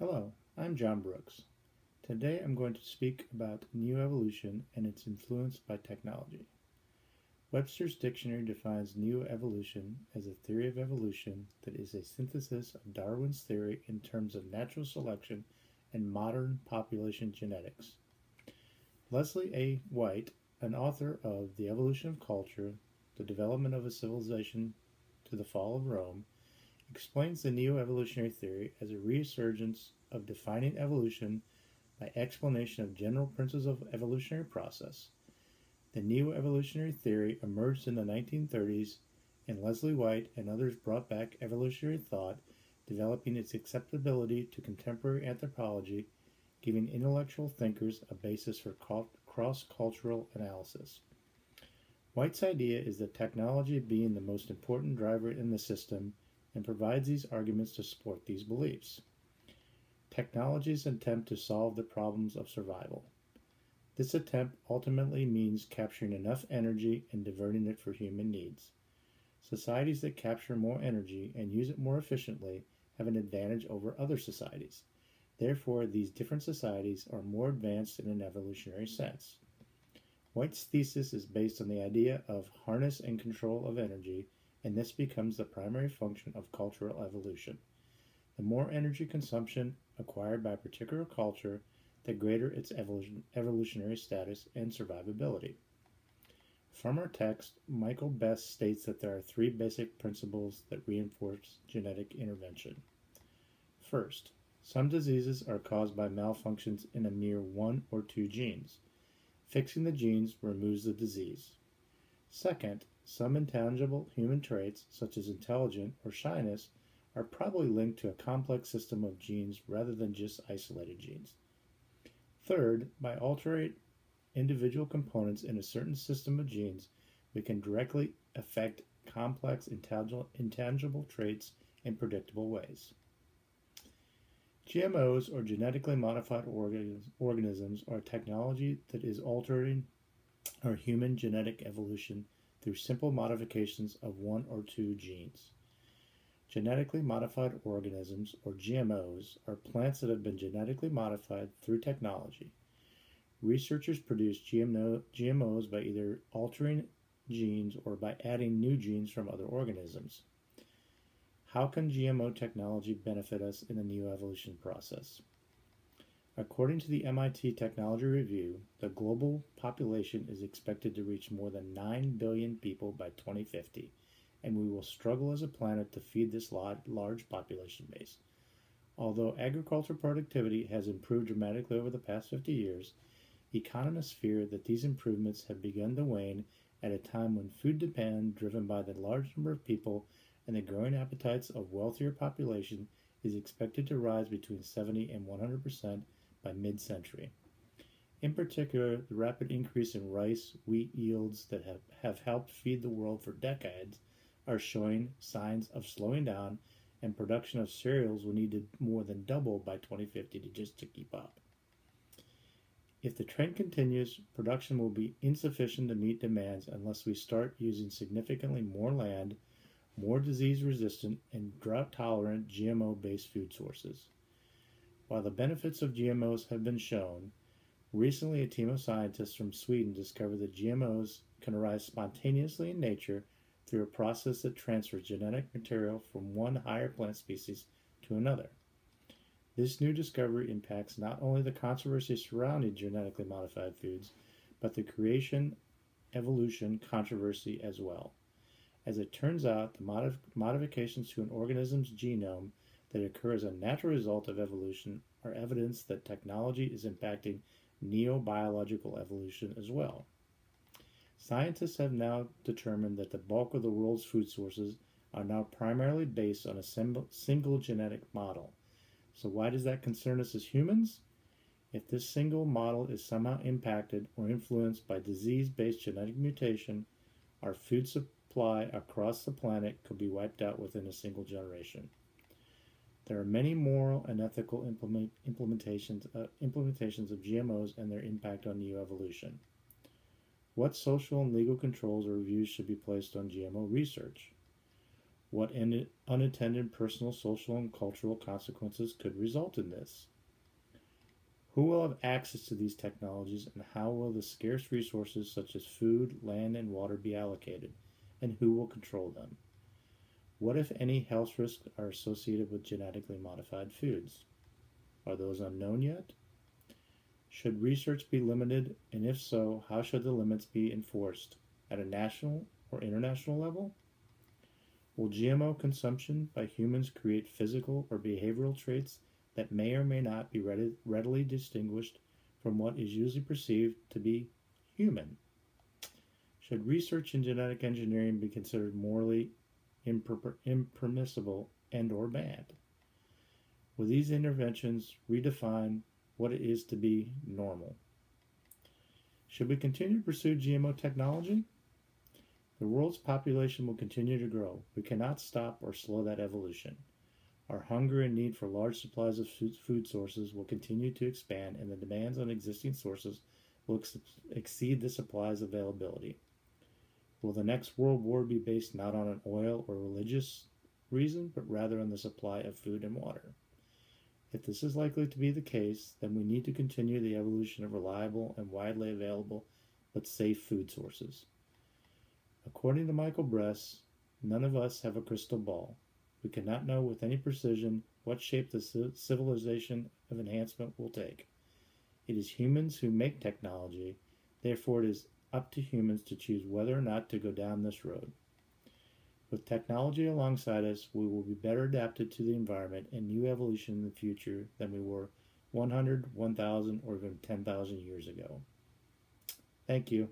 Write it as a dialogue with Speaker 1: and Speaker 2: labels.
Speaker 1: Hello, I'm John Brooks. Today I'm going to speak about new evolution and its influence by technology. Webster's dictionary defines new evolution as a theory of evolution that is a synthesis of Darwin's theory in terms of natural selection and modern population genetics. Leslie A. White, an author of The Evolution of Culture, The Development of a Civilization to the Fall of Rome, explains the neo-evolutionary theory as a resurgence of defining evolution by explanation of general principles of evolutionary process. The neo-evolutionary theory emerged in the 1930s, and Leslie White and others brought back evolutionary thought, developing its acceptability to contemporary anthropology, giving intellectual thinkers a basis for cross-cultural analysis. White's idea is that technology being the most important driver in the system and provides these arguments to support these beliefs. Technology's attempt to solve the problems of survival. This attempt ultimately means capturing enough energy and diverting it for human needs. Societies that capture more energy and use it more efficiently have an advantage over other societies. Therefore, these different societies are more advanced in an evolutionary sense. White's thesis is based on the idea of harness and control of energy, and this becomes the primary function of cultural evolution. The more energy consumption acquired by a particular culture, the greater its evolutionary status and survivability. From our text, Michael Best states that there are three basic principles that reinforce genetic intervention. First, some diseases are caused by malfunctions in a mere one or two genes. Fixing the genes removes the disease. Second, some intangible human traits, such as intelligence or shyness, are probably linked to a complex system of genes rather than just isolated genes. Third, by altering individual components in a certain system of genes, we can directly affect complex intangible traits in predictable ways. GMOs, or genetically modified organisms, are technology that is altering our human genetic evolution through simple modifications of one or two genes. Genetically modified organisms, or GMOs, are plants that have been genetically modified through technology. Researchers produce GMOs by either altering genes or by adding new genes from other organisms. How can GMO technology benefit us in the neo-evolution process? According to the MIT Technology Review, the global population is expected to reach more than 9 billion people by 2050, and we will struggle as a planet to feed this large population base. Although agricultural productivity has improved dramatically over the past 50 years, economists fear that these improvements have begun to wane at a time when food demand, driven by the large number of people and the growing appetites of wealthier population, is expected to rise between 70 and 100% by mid-century. In particular, the rapid increase in rice, wheat yields that have helped feed the world for decades are showing signs of slowing down, and production of cereals will need to more than double by 2050 to keep up. If the trend continues, production will be insufficient to meet demands unless we start using significantly more land, more disease-resistant and drought-tolerant GMO-based food sources. While the benefits of GMOs have been shown, recently a team of scientists from Sweden discovered that GMOs can arise spontaneously in nature through a process that transfers genetic material from one higher plant species to another. This new discovery impacts not only the controversy surrounding genetically modified foods, but the creation-evolution controversy as well. As it turns out, the modifications to an organism's genome that occur as a natural result of evolution are evidence that technology is impacting neo-biological evolution as well. Scientists have now determined that the bulk of the world's food sources are now primarily based on a single genetic model. So why does that concern us as humans? If this single model is somehow impacted or influenced by disease-based genetic mutation, our food supply across the planet could be wiped out within a single generation. There are many moral and ethical implementations of GMOs and their impact on neo-evolution. What social and legal controls or reviews should be placed on GMO research? What unintended personal, social, and cultural consequences could result in this? Who will have access to these technologies, and how will the scarce resources such as food, land, and water be allocated, and who will control them? What, if any, health risks are associated with genetically modified foods? Are those unknown yet? Should research be limited, and if so, how should the limits be enforced? At a national or international level? Will GMO consumption by humans create physical or behavioral traits that may or may not be readily distinguished from what is usually perceived to be human? Should research in genetic engineering be considered morally impermissible and or banned? Will these interventions redefine what it is to be normal? Should we continue to pursue GMO technology? The world's population will continue to grow. We cannot stop or slow that evolution. Our hunger and need for large supplies of food sources will continue to expand, and the demands on existing sources will exceed the supply's availability. Will the next world war be based not on an oil or religious reason, but rather on the supply of food and water? If this is likely to be the case, then we need to continue the evolution of reliable and widely available but safe food sources. According to Michael Bress, none of us have a crystal ball. We cannot know with any precision what shape the civilization of enhancement will take. It is humans who make technology, therefore it is up to humans to choose whether or not to go down this road. With technology alongside us, we will be better adapted to the environment and new evolution in the future than we were 100, 1,000, or even 10,000 years ago. Thank you.